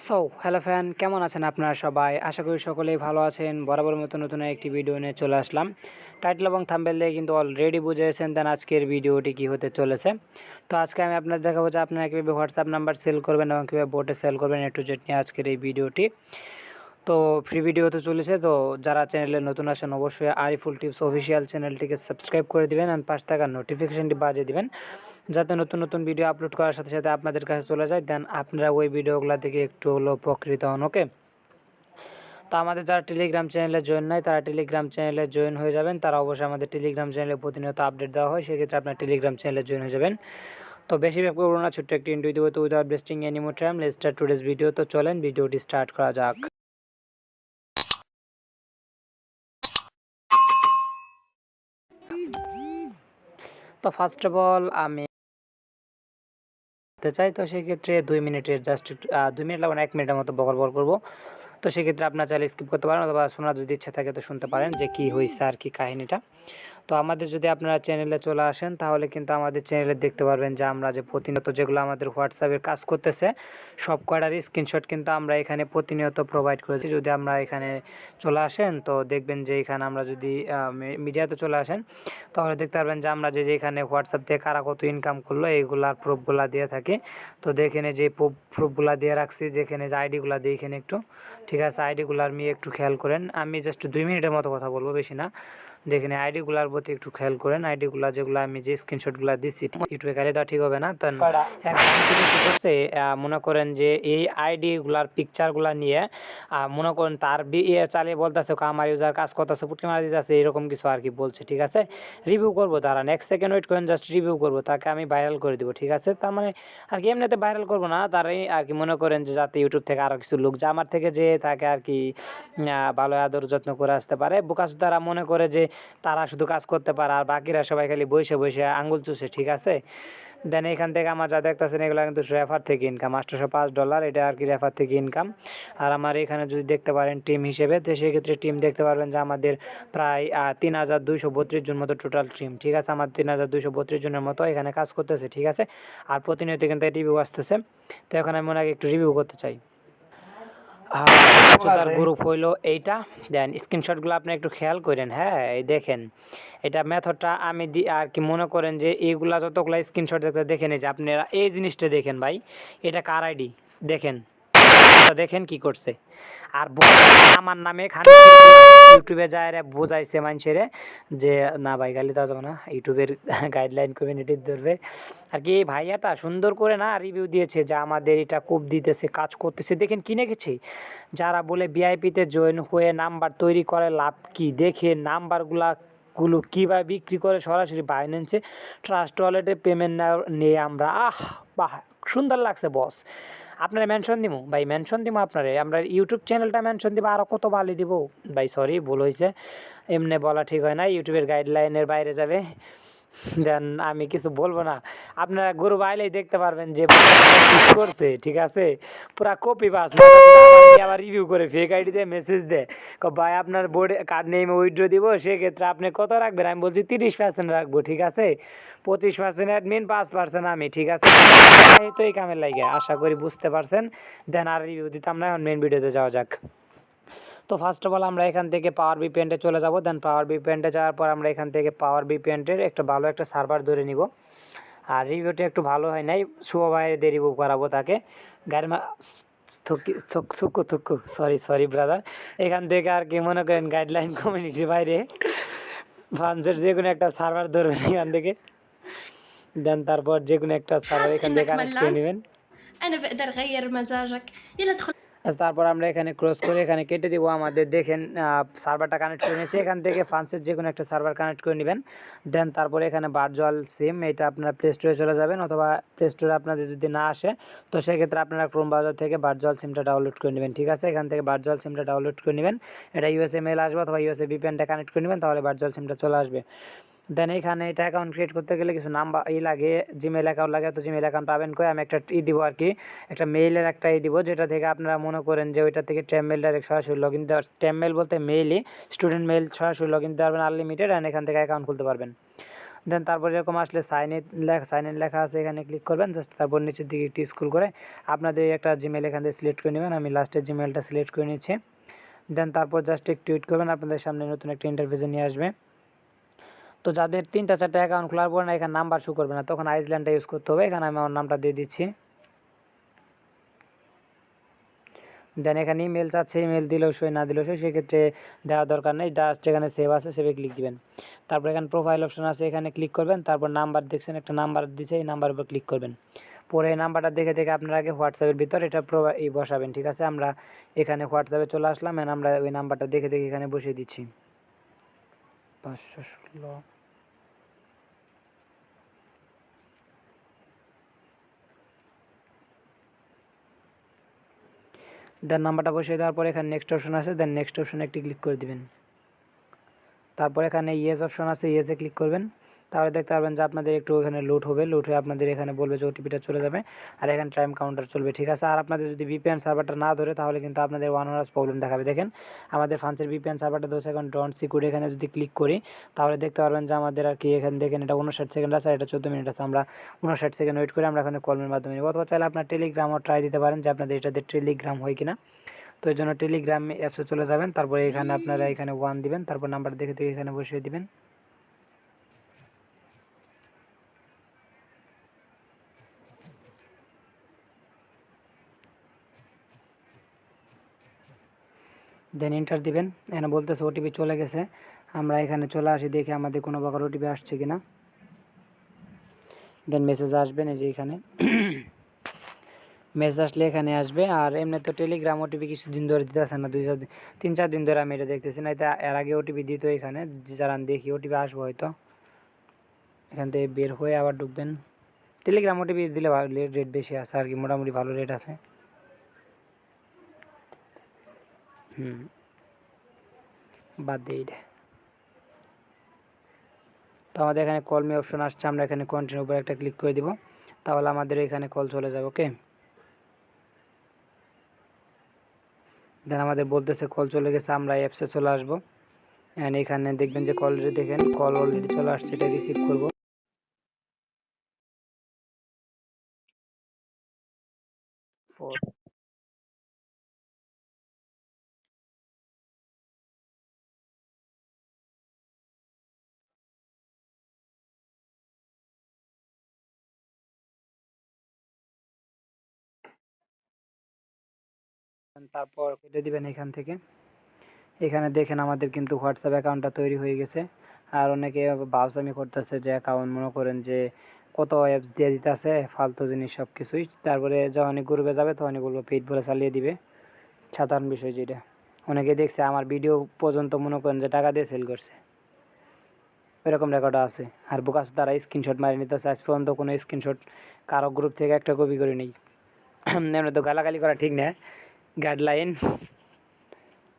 So hello fan, কেমন আছেন আপনারা সবাই? আশা করি সকলেই ভালো আছেন। বরাবর মতো নতুন একটি ভিডিও নিয়ে চলে আসলাম। টাইটেল এবং থাম্বনেল দিয়ে কিন্তু অলরেডি বুঝে গেছেন দেন আজকের ভিডিওটি কী হতে চলেছে। তো আজকে আমি আপনাদের দেখাবো যে আপনারা কীভাবে হোয়াটসঅ্যাপ নাম্বার সেল করবেন এবং কীভাবে বোটে সেল করবেন, A to Z নিয়ে আজকের এই ভিডিওটি। তো ফ্রি ভিডিও হতে চলেছে। তো যারা চ্যানেলে নতুন আসেন অবশ্যই আরিফুল টিপস অফিসিয়াল চ্যানেলটিকে সাবস্ক্রাইব করে দিবেন অ্যান্ড পাশে থাকা নোটিফিকেশনটি বাজিয়ে দিবেন, যাতে নতুন নতুন ভিডিও আপলোড করার সাথে সাথে আপনাদের কাছে চলে যায়, দেন আপনারা ওই ভিডিওগুলো থেকে একটু হলেও উপকৃত হন। ওকে, তো আমাদের যারা টেলিগ্রাম চ্যানেলে জয়েন নাই তারা টেলিগ্রাম চ্যানেলে জয়েন হয়ে যাবেন। তারা অবশ্যই আমাদের টেলিগ্রাম চ্যানেলে প্রতিনিয়ত আপডেট দেওয়া হয়, সেক্ষেত্রে আপনার টেলিগ্রাম চ্যানেলে জয়েন হয়ে যাবেন। তো বেশি ব্যাপার করবো না, ছোট্ট একটি ইন্টারভিউ দেবো। তো without wasting any more time, let's start today's video. তো চলেন ভিডিওটি স্টার্ট করা যাক। তো ফার্স্ট অফ অল আমি চাই, তো সেক্ষেত্রে 2 মিনিটের জাস্ট 2 মিনিট লাগবে না, 1 মিনিটের মতো বকর করবো। তো সেক্ষেত্রে আপনার চাইলে স্কিপ করতে পারেন, অথবা শোনার যদি ইচ্ছা থাকে তো শুনতে পারেন যে কী হয়েছে আর কি কাহিনিটা। তো আমাদের যদি আপনারা চ্যানেলে চলে আসেন তাহলে কিন্তু আমাদের চ্যানেলে দেখতে পারবেন যে আমরা যে প্রতিনিয়ত যেগুলো আমাদের হোয়াটসঅ্যাপের কাজ করতেছে সব কয়টার স্ক্রিনশট কিন্তু আমরা এখানে প্রতিনিয়ত প্রোভাইড করেছি। যদি আমরা এখানে চলে আসেন তো দেখবেন যে এখানে আমরা যদি মিডিয়াতে চলে আসেন তাহলে দেখতে পারবেন যে আমরা যে এখানে হোয়াটসঅ্যাপ থেকে কারা কত ইনকাম করলো এইগুলার প্রুফগুলা দিয়ে থাকি। তো দেখেন যে প্রুফগুলা দিয়ে রাখছি, যেখানে যে আইডিগুলা দিয়ে এখানে একটু, ঠিক আছে, আইডিগুলার নিয়ে একটু খেয়াল করেন। আমি জাস্ট 2 মিনিটের মতো কথা বলবো, বেশি না। দেখেন আইডিগুলার প্রতি একটু খেয়াল করেন। আইডিগুলা যেগুলো আমি যে স্ক্রিনশটগুলো দিচ্ছি ইউটিউবে গালি দেওয়া ঠিক হবে না। তো এখন থেকে কী করছে, মনে করেন যে এই আইডিগুলার পিকচারগুলো নিয়ে মনে করেন তার চালিয়ে বলতেছে আমার ইউজার কাজ করতেছে, পুটকি মারা দিতেছে, এরকম কিছু আর কি বলছে। ঠিক আছে, রিভিউ করবো, তারা নেক্সট সেকেন্ড ওয়েট করেন, জাস্ট রিভিউ করবো, তাকে আমি ভাইরাল করে দেবো। ঠিক আছে, তার মানে আর কি এমনিতে ভাইরাল করবো না, তারাই আর কি মনে করেন যে যাতে ইউটিউব থেকে আরও কিছু লোক যে আমার থেকে যে তাকে আর কি ভালো আদর যত্ন করে আসতে পারে। বুকাস তারা মনে করে যে তারা শুধু কাজ করতে পারে আর বাকিরা সবাই খালি বসে বসে আঙ্গুল চুষে। ঠিক আছে, দেন এখান থেকে আমার যা দেখতেছেন এগুলো কিন্তু রেফার থেকে ইনকাম, $805 এটা আর কি রেফার থেকে ইনকাম। আর আমার এখানে যদি দেখতে পারেন টিম হিসেবে, তো সেক্ষেত্রে টিম দেখতে পারবেন যে আমাদের প্রায় 3232 জন মতো টোটাল টিম। ঠিক আছে, আমার 3232 জনের মতো এখানে কাজ করতেছে। ঠিক আছে, আর প্রতিনিয়ত কিন্তু রিভিউ আসতেছে। তো এখন আমি মনে হয় একটু রিভিউ করতে চাই। তার গ্রুপ হইলো এইটা, দেন স্ক্রিনশটগুলো আপনি একটু খেয়াল করেন। হ্যাঁ, এই দেখেন এটা মেথডটা আমি আর কি মনে করেন যে এইগুলা যতগুলো স্ক্রিনশট দেখেন, এই যে আপনারা এই জিনিসটা দেখেন ভাই, এটা কার আইডি দেখেন, দেখেন কি করছে। আর আমার নামে ইউটিউবে যায় বোঝাইছে মানুষের যে না ভাই গালি দেওয়া যাবে না, ইউটিউবের গাইডলাইন কমিউনিটি ধরবে আর কি। ভাইয়াটা সুন্দর করে না রিভিউ দিয়েছে যে আমাদের এটা খুব দিতেছে, কাজ করতেছে। দেখেন কিনে গেছে, যারা বলে ভিআইপিতে জয়েন হয়ে নাম্বার তৈরি করে লাভ কি, দেখে নাম্বারগুলো কীভাবে বিক্রি করে সরাসরি বাইন্যান্সে ট্রাস্ট ওয়ালেটে পেমেন্ট নিয়ে আমরা বাহ সুন্দর লাগছে বস। আপনারা মেনশন দিব ভাই, মেনশন দিব আপনারে, আমরা ইউটিউব চ্যানেলটা মেনশন দিব, আরও কত ভালো দিব ভাই। সরি, ভুল হয়েছে, এমনি বলা ঠিক হয় না, ইউটিউবের গাইডলাইনের বাইরে যাবে। দেন আমি কিছু বলবো না, আপনারা গরু বাইলেই দেখতে পারবেন যে করছে। ঠিক আছে, পুরা কপি পাস আবার রিভিউ করে ফেক আইডি দিয়ে মেসেজ দেয়, ভাই আপনার বোর্ডে কার্ড নেই উইথড্র দিব, সেক্ষেত্রে আপনি কত রাখবেন? আমি বলছি 30% রাখবো। ঠিক আছে, 25% অ্যাডমিন, 5% আমি। ঠিক আছে, তো এই কামের লাগে আশা করি বুঝতে পারছেন। দেন আর রিভিউ দিতাম না, এখন মেন ভিডিওতে যাওয়া যাক। তো ফার্স্ট অফ অল আমরা এখান থেকে পাওয়ার ভিপিএনে চলে যাব। দেন পাওয়ার ভিপিএনে যাওয়ার পর আমরা এখান থেকে পাওয়ার ভিপিএনের একটা ভালো একটা সার্ভার ধরে নিব। আর রিভিউটা একটু ভালো হয় নাই, শুভ ভাইয়ের রিভিউ করাবো তাকে। গাড়ি থুকু সরি ব্রাদার। এখান থেকে আর কি মনে করেন গাইডলাইন কমিউনিটির বাইরে ফ্রান্সের যে কোনো একটা সার্ভার ধরবেন এখান থেকে। দেন তারপর যে কোনো একটা সার্ভার এখান থেকে কানেক্ট করে নেবেন। তারপর আমরা এখানে ক্রস করে এখানে কেটে দিব আমাদের। দেখেন সার্ভারটা কানেক্ট করে নিয়েছে, এখান থেকে ফ্রান্সের যে কোনো একটা সার্ভার কানেক্ট করে নেবেন। দেন তারপরে এখানে ভার্চুয়াল সিম, এটা আপনার প্লে স্টোরে চলে যাবেন, অথবা প্লে স্টোরে আপনাদের যদি না আসে তো সেক্ষেত্রে আপনারা ক্রোম ব্রাউজার থেকে ভার্চুয়াল সিমটা ডাউনলোড করে নেবেন। ঠিক আছে, এখান থেকে ভার্চুয়াল সিমটা ডাউনলোড করে নেবেন। এটা ইউএসএ মেল আসবে অথবা ইউএসএ ভিপিএনটা কানেক্ট করে নেবেন, তাহলে ভার্চুয়াল সিমটা চলে আসবে। দেন এখানে এটা অ্যাকাউন্ট ক্রিয়েট করতে গেলে কিছু নাম্বার লাগে, জিমেল অ্যাকাউন্ট লাগে। তো জিমেল অ্যাকাউন্ট পাবেন কই, আমি একটা দিব আর কি, একটা মেইলের একটা দিব, যেটা থেকে আপনারা মনে করেন যে ওইটা থেকে টেম মেল ডাইরেক্ট সরাসরি লগ ইন দেওয়ার, টেম মেল বলতে মেইলই স্টুডেন্ট মেল সরাসরি লগ ইন দিতে পারবেন আনলিমিটেড, অ্যান্ড এখান থেকে অ্যাকাউন্ট খুলতে পারবেন। দেন তারপর এরকম আসলে সাইন ইন লেখা আছে, এখানে ক্লিক করবেন। জাস্ট তারপর নিচের দিকে একটু স্ক্রল করে আপনাদের একটা জিমেল এখান থেকে সিলেক্ট করে নেবেন। আমি লাস্টের জিমেলটা সিলেক্ট করে নিচ্ছি। দেন তারপর জাস্ট একটু ওয়েট করবেন, আপনাদের সামনে নতুন একটা ইন্টারফেসে নিয়ে আসবে। তো যাদের 3টা 4টা অ্যাকাউন্ট খোলার পর না এখানে নাম্বার শো করবে না, তখন আইসল্যান্ডটা ইউজ করতে হবে। এখানে আমি আমার নামটা দিয়ে দিচ্ছি। দেন এখানে ইমেল চাচ্ছে, ইমেল দিলেও সই না দিলেও সই, সেক্ষেত্রে দেওয়ার দরকার নেই। জাস্ট এখানে সেভ আছে, সেভে ক্লিক দিবেন। তারপর এখানে প্রোফাইল অপশন আছে, এখানে ক্লিক করবেন। তারপর নাম্বার দেখছেন একটা নাম্বার দিচ্ছে, এই নাম্বারের উপর ক্লিক করবেন। পরে এই নাম্বারটা দেখে দেখে আপনারা আগে হোয়াটসঅ্যাপের ভিতর এটা বসাবেন। ঠিক আছে, আমরা এখানে হোয়াটসঅ্যাপে চলে আসলাম, এন্ড আমরা ওই নাম্বারটা দেখে দেখে এখানে বসিয়ে দিচ্ছি 516। দেন নাম্বারটা বসিয়ে দেওয়ার পর এখানে নেক্সট অপশন আছে, দেন নেক্সট অপশনে একটি ক্লিক করে দিবেন। তারপর এখানে ইয়েস অপশন আছে, ইয়েসে ক্লিক করবেন। তাহলে দেখতে পারবেন যে আপনাদের একটু এখানে লোড হবে, লোড হয়ে আপনাদের এখানে বলবে যে ওটিপিটা চলে যাবে, আর এখানে টাইম কাউন্টার চলবে। ঠিক আছে, আর আপনাদের যদি ভিপিএন সার্ভারটা না ধরে তাহলে কিন্তু আপনাদের 1 hours প্রবলেম দেখাবে। দেখেন আমাদের ফ্রান্সের ভিপিএন সার্ভারটা ধরছে, এখন ডন্ট সিকিউর এখানে যদি ক্লিক করি তাহলে দেখতে পারবেন যে আমাদের আর কি এখানে দেখেন এটা 59 সেকেন্ড আছে, আর এটা 14 মিনিট আছে। আমরা 59 সেকেন্ড ওয়েট করে আমরা এখানে কলের মাধ্যমে নিব, অথবা চাইলে আপনার টেলিগ্রামও ট্রাই দিতে পারেন যে আপনাদের এটাতে টেলিগ্রাম হয় কিনা। তো এই জন্য টেলিগ্রাম অ্যাপসে চলে যাবেন। তারপরে এখানে আপনারা এখানে 1 দিবেন, তারপর নাম্বার দেখে দেখে এখানে বসিয়ে দিবেন। দেন এন্টার দিবেন। এখানে বলতেছে ওটিপি চলে গেছে, আমরা এখানে চলে আসি দেখি আমাদের কোনো প্রকার ওটিপি আসছে কিনা। দেন মেসেজ আসবেন, এই যে এখানে মেসেজ আসলে এখানে আসবে। আর এমনি তো টেলিগ্রাম ওটিপি কিছুদিন ধরে দিতেছে না, 3-4 দিন ধরে আমি এটা দেখতেছি না। এটা এর আগে ওটিপি দিত, এখানে যারা দেখি ওটিপি আসবো হয়তো। এখান থেকে বের হয়ে আবার ঢুকবেন। টেলিগ্রাম ওটিপি দিলে ভালো, রেট বেশি আছে আর কি, মোটামুটি ভালো রেট আছে। বাদ দিয়ে এটা। তো আমাদের এখানে কল মি অপশন আসছে, আমরা এখানে কন্টিনিউ উপরে একটা ক্লিক করে দিব, তাহলে আমাদের এখানে কল চলে যাবে। ওকে, দেন আমাদের বলতেছে কল চলে গেছে, আমরা অ্যাপসে চলে আসবো। অ্যান্ড এখানে দেখবেন যে কল দেখেন কল অলরেডি চলে আসছে, এটা রিসিভ করব। তারপর কেটে দিবেন এখান থেকে। এখানে দেখেন আমাদের কিন্তু হোয়াটসঅ্যাপ অ্যাকাউন্টটা তৈরি হয়ে গেছে। আর অনেকে বাউসামি করতেছে যে অ্যাকাউন্ট মনে করেন যে কত অ্যাপস দিয়ে দিতেছে ফালতু জিনিস সব কিছুই, তারপরে যখনই গ্রুপে যাবে তখনই বলবো পেইড বলে চালিয়ে দিবে। সাধারণ বিষয় যেটা অনেকে দেখছে, আমার ভিডিও পর্যন্ত মনে করেন যে টাকা দিয়ে সেল করছে, এরকম রেকর্ডও আছে। আর বোকাস তারা স্ক্রিনশট মারি নিতেছে, আজ পর্যন্ত কোনো স্ক্রিনশট কারো গ্রুপ থেকে একটা কপি করে নেই। এমনি তো গালাগালি করা ঠিক না, গাইডলাইন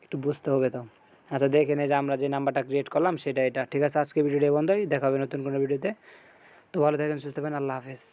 একটু বুঝতে হবে তো। আচ্ছা দেখেন, এই যে আমরা যে নাম্বারটা ক্রিয়েট করলাম সেটা এটা। ঠিক আছে, আজকে ভিডিওটা বন্ধই, দেখা হবে নতুন কোনো ভিডিওতে। তো ভালো থাকেন, সুস্থ থাকবেন, আল্লাহ হাফেজ।